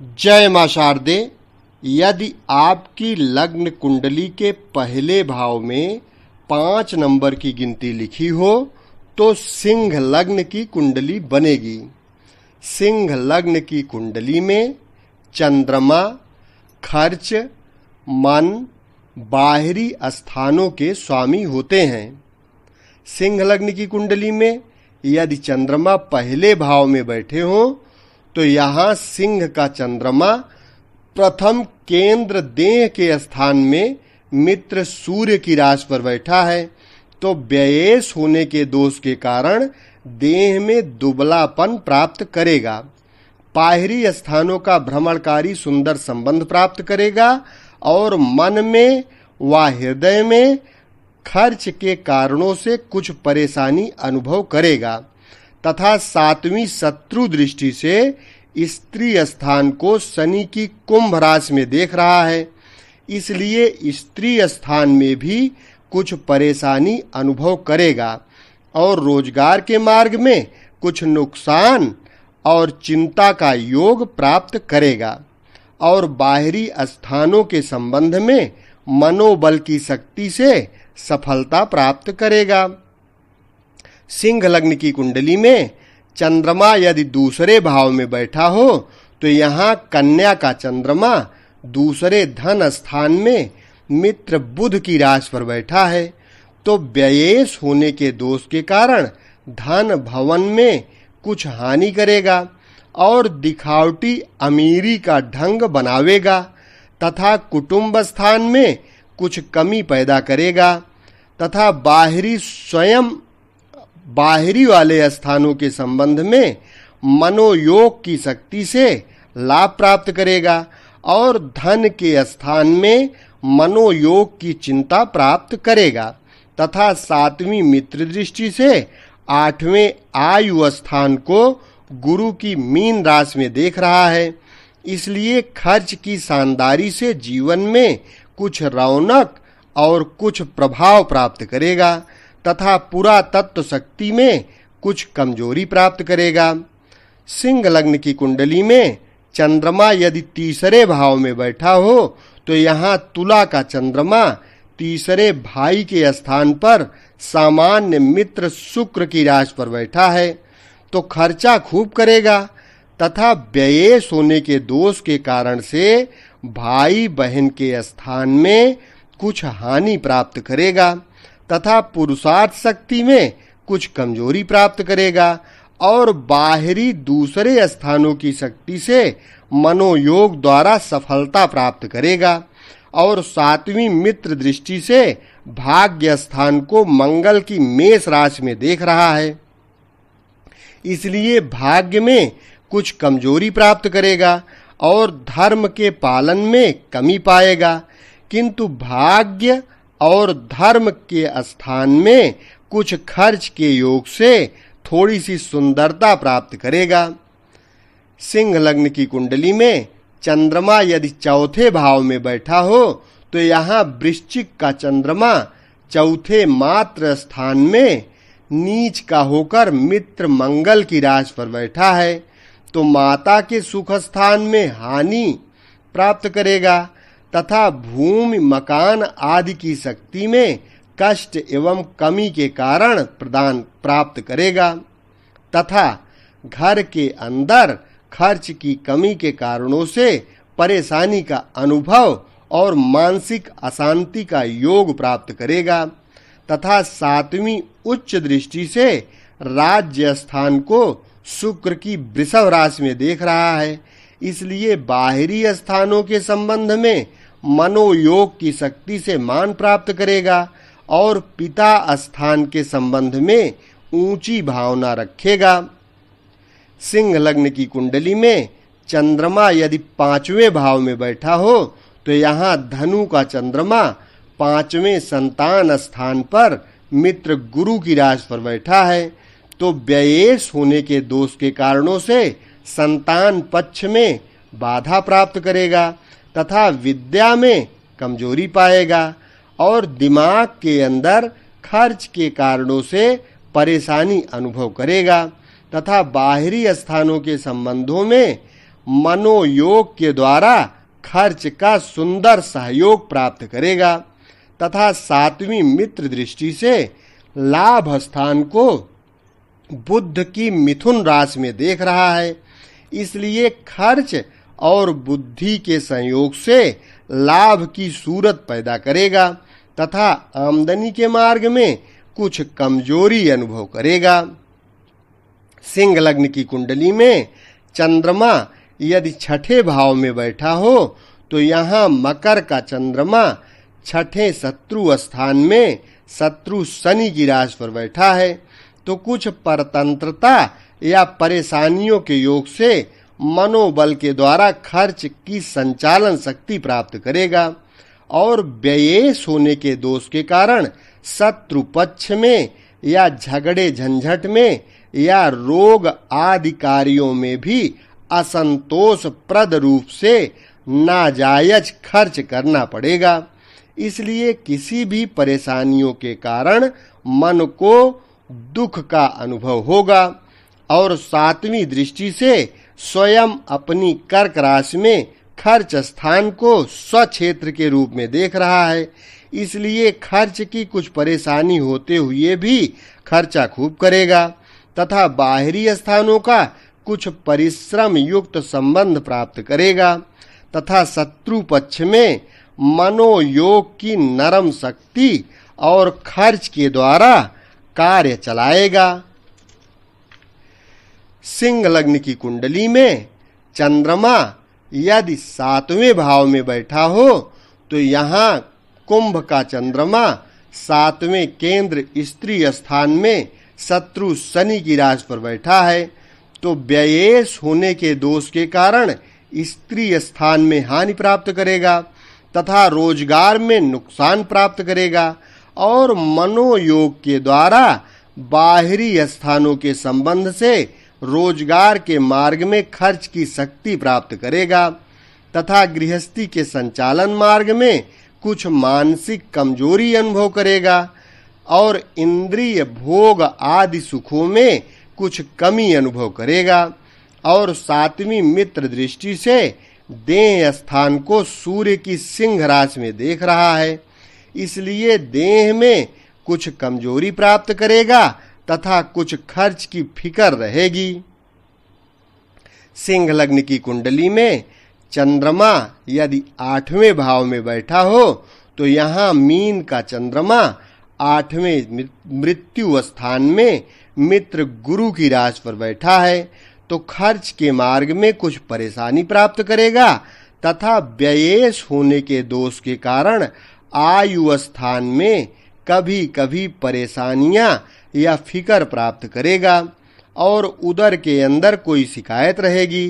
जय मां शारदे। यदि आपकी लग्न कुंडली के पहले भाव में 5 नंबर की गिनती लिखी हो तो सिंह लग्न की कुंडली बनेगी। सिंह लग्न की कुंडली में चंद्रमा खर्च, मन, बाहरी स्थानों के स्वामी होते हैं। सिंह लग्न की कुंडली में यदि चंद्रमा पहले भाव में बैठे हों तो यहाँ सिंह का चंद्रमा प्रथम केंद्र देह के स्थान में मित्र सूर्य की राशि पर बैठा है, तो व्ययेश होने के दोष के कारण देह में दुबलापन प्राप्त करेगा। बाहरी स्थानों का भ्रमणकारी सुंदर संबंध प्राप्त करेगा और मन में व हृदय में खर्च के कारणों से कुछ परेशानी अनुभव करेगा तथा 7वीं शत्रु दृष्टि से स्त्री स्थान को शनि की कुंभ राशि में देख रहा है, इसलिए स्त्री स्थान में भी कुछ परेशानी अनुभव करेगा और रोजगार के मार्ग में कुछ नुकसान और चिंता का योग प्राप्त करेगा और बाहरी स्थानों के संबंध में मनोबल की शक्ति से सफलता प्राप्त करेगा। सिंह लग्न की कुंडली में चंद्रमा यदि दूसरे भाव में बैठा हो तो यहाँ कन्या का चंद्रमा दूसरे धन स्थान में मित्र बुध की राशि पर बैठा है, तो व्ययेश होने के दोष के कारण धन भवन में कुछ हानि करेगा और दिखावटी अमीरी का ढंग बनावेगा तथा कुटुंब स्थान में कुछ कमी पैदा करेगा तथा बाहरी वाले स्थानों के संबंध में मनोयोग की शक्ति से लाभ प्राप्त करेगा और धन के स्थान में मनोयोग की चिंता प्राप्त करेगा तथा 7वीं मित्र दृष्टि से 8वें आयु स्थान को गुरु की मीन राशि में देख रहा है, इसलिए खर्च की शानदारी से जीवन में कुछ रौनक और कुछ प्रभाव प्राप्त करेगा तथा पुरातत्व शक्ति में कुछ कमजोरी प्राप्त करेगा। सिंह लग्न की कुंडली में चंद्रमा यदि तीसरे भाव में बैठा हो तो यहाँ तुला का चंद्रमा तीसरे भाई के स्थान पर सामान्य मित्र शुक्र की राशि पर बैठा है, तो खर्चा खूब करेगा तथा व्ययेश होने के दोष के कारण से भाई बहन के स्थान में कुछ हानि प्राप्त करेगा तथा पुरुषार्थ शक्ति में कुछ कमजोरी प्राप्त करेगा और बाहरी दूसरे स्थानों की शक्ति से मनोयोग द्वारा सफलता प्राप्त करेगा और 7वीं मित्र दृष्टि से भाग्य स्थान को मंगल की मेष राशि में देख रहा है, इसलिए भाग्य में कुछ कमजोरी प्राप्त करेगा और धर्म के पालन में कमी पाएगा, किंतु भाग्य और धर्म के स्थान में कुछ खर्च के योग से थोड़ी सी सुंदरता प्राप्त करेगा। सिंह लग्न की कुंडली में चंद्रमा यदि चौथे भाव में बैठा हो तो यहाँ वृश्चिक का चंद्रमा चौथे मात्र स्थान में नीच का होकर मित्र मंगल की राशि पर बैठा है, तो माता के सुख स्थान में हानि प्राप्त करेगा तथा भूमि मकान आदि की शक्ति में कष्ट एवं कमी के कारण प्रदान प्राप्त करेगा तथा घर के अंदर खर्च की कमी के कारणों से परेशानी का अनुभव और मानसिक अशांति का योग प्राप्त करेगा तथा 7वीं उच्च दृष्टि से राज्य स्थान को शुक्र की वृषभ राशि में देख रहा है, इसलिए बाहरी स्थानों के संबंध में मनोयोग की शक्ति से मान प्राप्त करेगा और पिता स्थान के संबंध में ऊंची भावना रखेगा। सिंह लग्न की कुंडली में चंद्रमा यदि 5वें भाव में बैठा हो तो यहाँ धनु का चंद्रमा 5वें संतान स्थान पर मित्र गुरु की राशि पर बैठा है, तो व्ययेश होने के दोष के कारणों से संतान पक्ष में बाधा प्राप्त करेगा तथा विद्या में कमजोरी पाएगा और दिमाग के अंदर खर्च के कारणों से परेशानी अनुभव करेगा तथा बाहरी स्थानों के संबंधों में मनोयोग के द्वारा खर्च का सुंदर सहयोग प्राप्त करेगा तथा सातवीं मित्र दृष्टि से लाभ स्थान को बुध की मिथुन राशि में देख रहा है, इसलिए खर्च और बुद्धि के संयोग से लाभ की सूरत पैदा करेगा तथा आमदनी के मार्ग में कुछ कमजोरी अनुभव करेगा। सिंह लग्न की कुंडली में चंद्रमा यदि छठे भाव में बैठा हो तो यहाँ मकर का चंद्रमा छठे शत्रु स्थान में शत्रु शनि की राशि पर बैठा है, तो कुछ परतंत्रता या परेशानियों के योग से मनोबल के द्वारा खर्च की संचालन शक्ति प्राप्त करेगा और व्ययेश होने के दोष के कारण शत्रु पक्ष में या झगड़े झंझट में या रोग आदि कार्यों में भी असंतोषप्रद रूप से नाजायज खर्च करना पड़ेगा। इसलिए किसी भी परेशानियों के कारण मन को दुख का अनुभव होगा और सातवीं दृष्टि से स्वयं अपनी कर्क राशि में खर्च स्थान को स्वक्षेत्र के रूप में देख रहा है, इसलिए खर्च की कुछ परेशानी होते हुए भी खर्चा खूब करेगा तथा बाहरी स्थानों का कुछ परिश्रम युक्त संबंध प्राप्त करेगा तथा शत्रु पक्ष में मनोयोग की नरम शक्ति और खर्च के द्वारा कार्य चलाएगा। सिंह लग्न की कुंडली में चंद्रमा यदि सातवें भाव में बैठा हो तो यहाँ कुंभ का चंद्रमा सातवें केंद्र स्त्री स्थान में शत्रु शनि की राशि पर बैठा है, तो व्ययेश होने के दोष के कारण स्त्री स्थान में हानि प्राप्त करेगा तथा रोजगार में नुकसान प्राप्त करेगा और मनोयोग के द्वारा बाहरी स्थानों के संबंध से रोजगार के मार्ग में खर्च की शक्ति प्राप्त करेगा तथा गृहस्थी के संचालन मार्ग में कुछ मानसिक कमजोरी अनुभव करेगा और इंद्रिय भोग आदि सुखों में कुछ कमी अनुभव करेगा और सातवीं मित्र दृष्टि से देह स्थान को सूर्य की सिंह राशि में देख रहा है, इसलिए देह में कुछ कमजोरी प्राप्त करेगा तथा कुछ खर्च की फिकर रहेगी। सिंह लग्न की कुंडली में चंद्रमा यदि आठवें भाव में बैठा हो तो यहाँ मीन का चंद्रमा आठवें मृत्यु स्थान में मित्र गुरु की राशि पर बैठा है, तो खर्च के मार्ग में कुछ परेशानी प्राप्त करेगा तथा व्ययेश होने के दोष के कारण आयु स्थान में कभी कभी परेशानियां या फिकर प्राप्त करेगा और उदर के अंदर कोई शिकायत रहेगी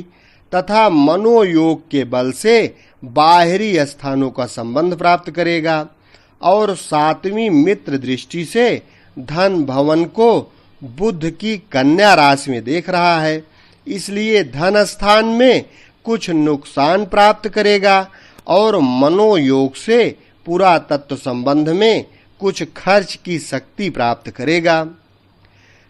तथा मनोयोग के बल से बाहरी स्थानों का संबंध प्राप्त करेगा और सातवीं मित्र दृष्टि से धन भवन को बुध की कन्या राशि में देख रहा है, इसलिए धन स्थान में कुछ नुकसान प्राप्त करेगा और मनोयोग से पूरा तत्व संबंध में कुछ खर्च की शक्ति प्राप्त करेगा।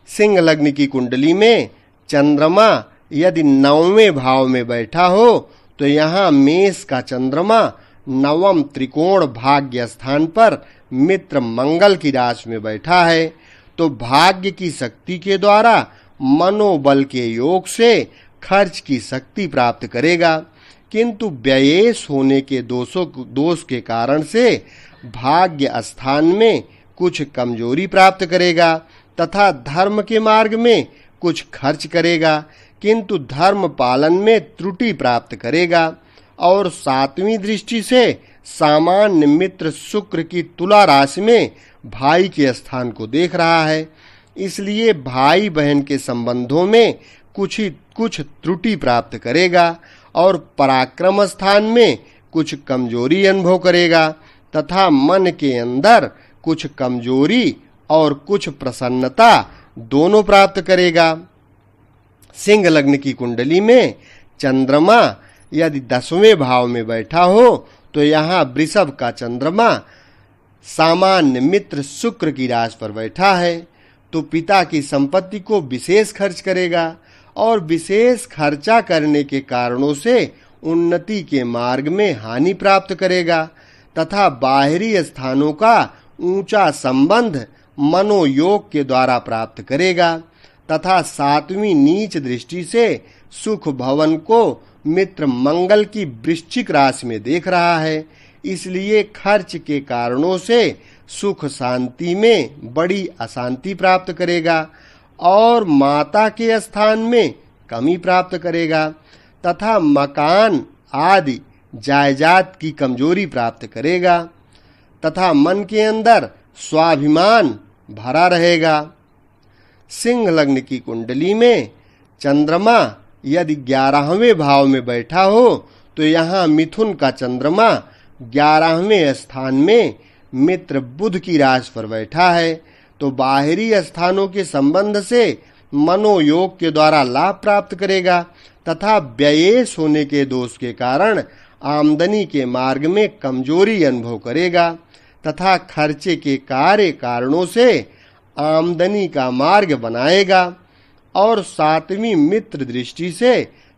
सिंह लग्न की कुंडली में चंद्रमा यदि नौवें भाव में बैठा हो तो यहाँ मेष का चंद्रमा नवम त्रिकोण भाग्य स्थान पर मित्र मंगल की राशि में बैठा है, तो भाग्य की शक्ति के द्वारा मनोबल के योग से खर्च की शक्ति प्राप्त करेगा, किंतु व्ययेश होने के दोष के कारण से भाग्य स्थान में कुछ कमजोरी प्राप्त करेगा तथा धर्म के मार्ग में कुछ खर्च करेगा, किंतु धर्म पालन में त्रुटि प्राप्त करेगा और सातवीं दृष्टि से सामान्य मित्र शुक्र की तुला राशि में भाई के स्थान को देख रहा है, इसलिए भाई बहन के संबंधों में कुछ त्रुटि प्राप्त करेगा और पराक्रम स्थान में कुछ कमजोरी अनुभव करेगा तथा मन के अंदर कुछ कमजोरी और कुछ प्रसन्नता दोनों प्राप्त करेगा। सिंह लग्न की कुंडली में चंद्रमा यदि 10वें भाव में बैठा हो तो यहाँ वृषभ का चंद्रमा सामान्य मित्र शुक्र की राशि पर बैठा है, तो पिता की संपत्ति को विशेष खर्च करेगा और विशेष खर्चा करने के कारणों से उन्नति के मार्ग में हानि प्राप्त करेगा तथा बाहरी स्थानों का ऊंचा संबंध मनोयोग के द्वारा प्राप्त करेगा तथा सातवीं नीच दृष्टि से सुख भवन को मित्र मंगल की वृश्चिक राशि में देख रहा है। इसलिए खर्च के कारणों से सुख शांति में बड़ी अशांति प्राप्त करेगा और माता के स्थान में कमी प्राप्त करेगा तथा मकान आदि जायदाद की कमजोरी प्राप्त करेगा तथा मन के अंदर स्वाभिमान भरा रहेगा। सिंह लग्न की कुंडली में चंद्रमा यदि 11वें भाव में बैठा हो तो यहाँ मिथुन का चंद्रमा 11वें स्थान में मित्र बुध की राशि पर बैठा है तो बाहरी स्थानों के संबंध से मनोयोग के द्वारा लाभ प्राप्त करेगा तथा व्ययेश होने के दोष के कारण आमदनी के मार्ग में कमजोरी अनुभव करेगा तथा खर्चे के कार्य कारणों से आमदनी का मार्ग बनाएगा और सातवीं मित्र दृष्टि से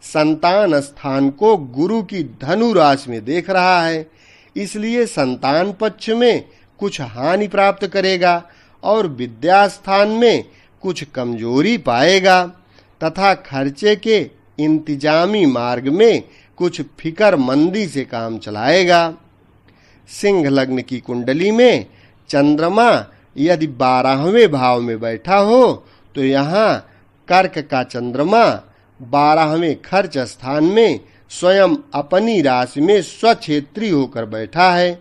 संतान स्थान को गुरु की धनु राशि में देख रहा है। इसलिए संतान पक्ष में कुछ हानि प्राप्त करेगा और विद्या स्थान में कुछ कमजोरी पाएगा तथा खर्चे के इंतजामी मार्ग में कुछ फिक्रमंदी से काम चलाएगा। सिंह लग्न की कुंडली में चंद्रमा यदि 12वें भाव में बैठा हो तो यहाँ कर्क का चंद्रमा 12वें खर्च स्थान में स्वयं अपनी राशि में स्वक्षेत्री होकर बैठा है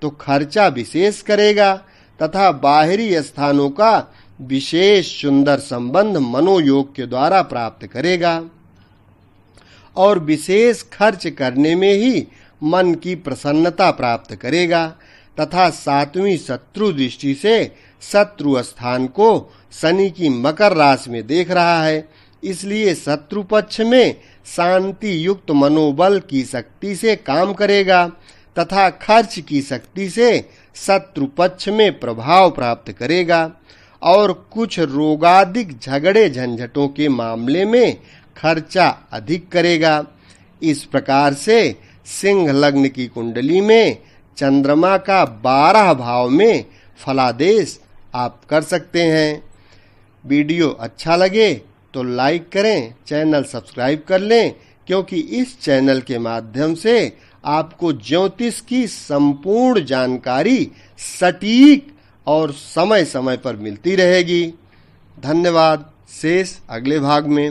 तो खर्चा विशेष करेगा तथा बाहरी स्थानों का विशेष सुंदर संबंध मनोयोग के द्वारा प्राप्त करेगा और विशेष खर्च करने में ही मन की प्रसन्नता प्राप्त करेगा तथा सातवीं शत्रु दृष्टि से शत्रु स्थान को शनि की मकर राशि में देख रहा है। इसलिए शत्रु पक्ष में शांति युक्त मनोबल की शक्ति से काम करेगा तथा खर्च की शक्ति से शत्रु पक्ष में प्रभाव प्राप्त करेगा और कुछ रोगादिक झगड़े झंझटों के मामले में खर्चा अधिक करेगा। इस प्रकार से सिंह लग्न की कुंडली में चंद्रमा का 12 भाव में फलादेश आप कर सकते हैं। वीडियो अच्छा लगे तो लाइक करें, चैनल सब्सक्राइब कर लें क्योंकि इस चैनल के माध्यम से आपको ज्योतिष की संपूर्ण जानकारी सटीक और समय समय पर मिलती रहेगी। धन्यवाद। शेष अगले भाग में।